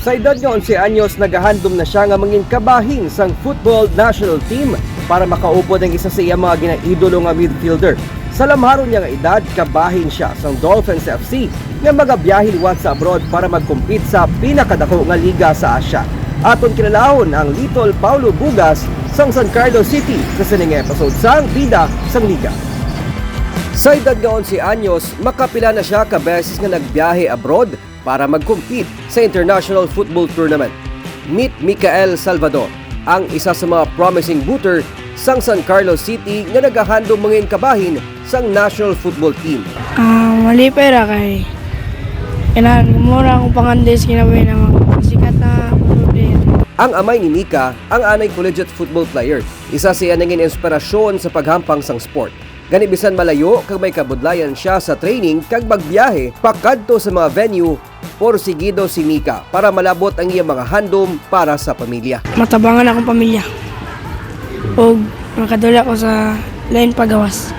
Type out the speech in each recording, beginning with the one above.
Sa edad nga 11 anyos, nagahandom na siya nga mangin kabahin sang football national team para makaupod ang isa sa iya mga ginaidolo nga midfielder. Sa lamharon niya nga edad, kabahin siya sang Dolphins FC nga magabiyahe liwat sa abroad para mag-compete sa pinakadako nga liga sa Asia. Aton kinalahon ang Little Paulo Bugas sang San Carlos City sa sining episode sang Bida sang Liga. Sa edad nga 11 anyos, makapila na siya ka beses nga nagbiyahe abroad para mag-compete sa International Football Tournament. Meet Micael Salvador, ang isa sa mga promising booter sang San Carlos City nga nagahandom mangin kabahin sang national football team. Mali pera kay kailangan mura akong pangandes kinabuhi na mga sikat na football player. Ang amay ni Mika, ang anay collegiate football player, isa siya naging inspirasyon sa paghampang sang sport. Gani bisan malayo kag may kabudlayan siya sa training kag magbiyahe pakadto sa mga venue, porsigido si Mika para malabot ang iyang mga handom para sa pamilya. Matabangan akong pamilya. O makadula ko sa lain pagawas.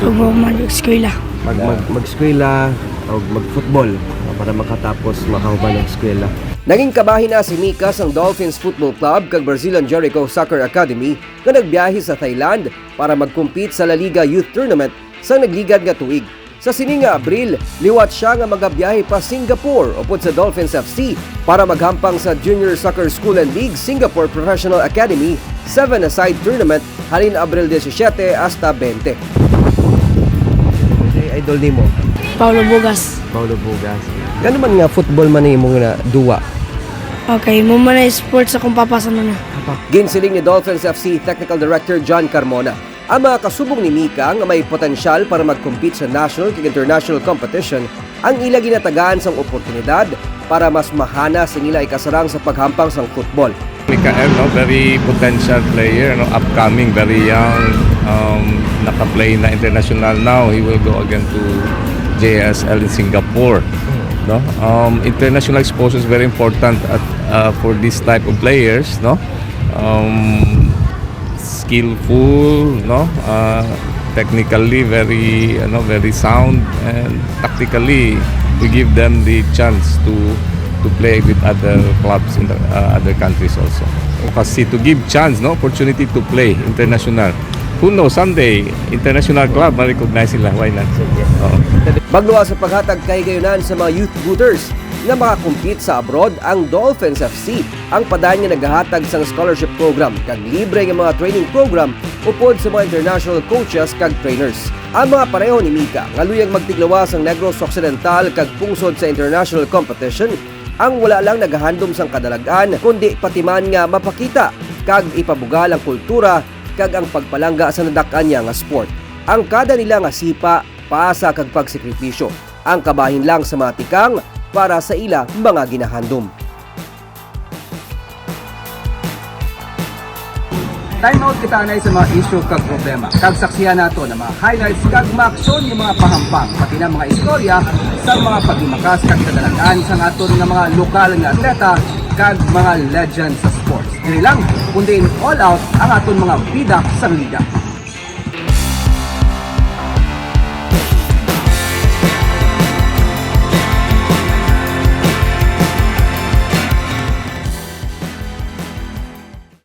Ug mag-eskwela. Mag-eskwela o mag-football para makatapos makahuban ng eskwela. Naging kabahin na si Mika sang Dolphins Football Club kag Brazilian Jericho Soccer Academy nga nagbiyahe sa Thailand para mag-compete sa La Liga Youth Tournament sa nagligad nga tuig. Sa sining nga Abril, liwat siya nga magabiyahe pa Singapore upod sa Dolphins FC para maghampang sa Junior Soccer School and League Singapore Professional Academy 7-a-side tournament halin Abril 17 hasta 20. Idol nimo? Paulo Bugas. Paulo Bugas. Gano man nga football man nimo nga duwa? Okay, mo man na sports akong papasa na. Ginsiling ni Dolphins FC Technical Director John Carmona, ang mga kasubong ni Mika nga may potensyal para mag-compete sa national ug international competition ang ila ginatagaan sang oportunidad para mas mahana sa ila ikasarang sa paghampang sang football. Micael, very potential player, upcoming, very young, naka-play na international now. He will go again to JSL in Singapore. International exposure is very important for this type of players. Skillful, technically very sound, and tactically we give them the chance to play with other clubs in the other countries also. Kasi to give chance, opportunity to play international. Who knows, someday international club ma-recognize sila, why not? Magluwa sa paghatag kahigayunan sa mga youth booters nga makakompete sa abroad, ang Dolphins FC ang padayon nga naghahatag sang scholarship program kag libre nga mga training program upod sa mga international coaches kag trainers. Ang mga pareho ni Mika nga luyang magtiglawas ang Negros Occidental kag pungsod sa international competition, ang wala lang nagahandom sang kadalagan kundi patiman nga mapakita kag ipabugal ang kultura kag ang pagpalangga sa nadak-an niya nga sport. Ang kada nila nga sipa, paasa kag pagsakripisyo, ang kabahin lang sa mga tikang para sa ila mga ginahandom. Time out kita na sa mga issue kag problema. Kag saksihan nato na mga highlights kag maaksyon yung mga pahampang pati na mga istorya sa mga paghimakas kag kadalagan sa aton nga mga lokal nga atleta kag mga legend sa sports. Dili lang kundi all out ang aton mga bida sa liga.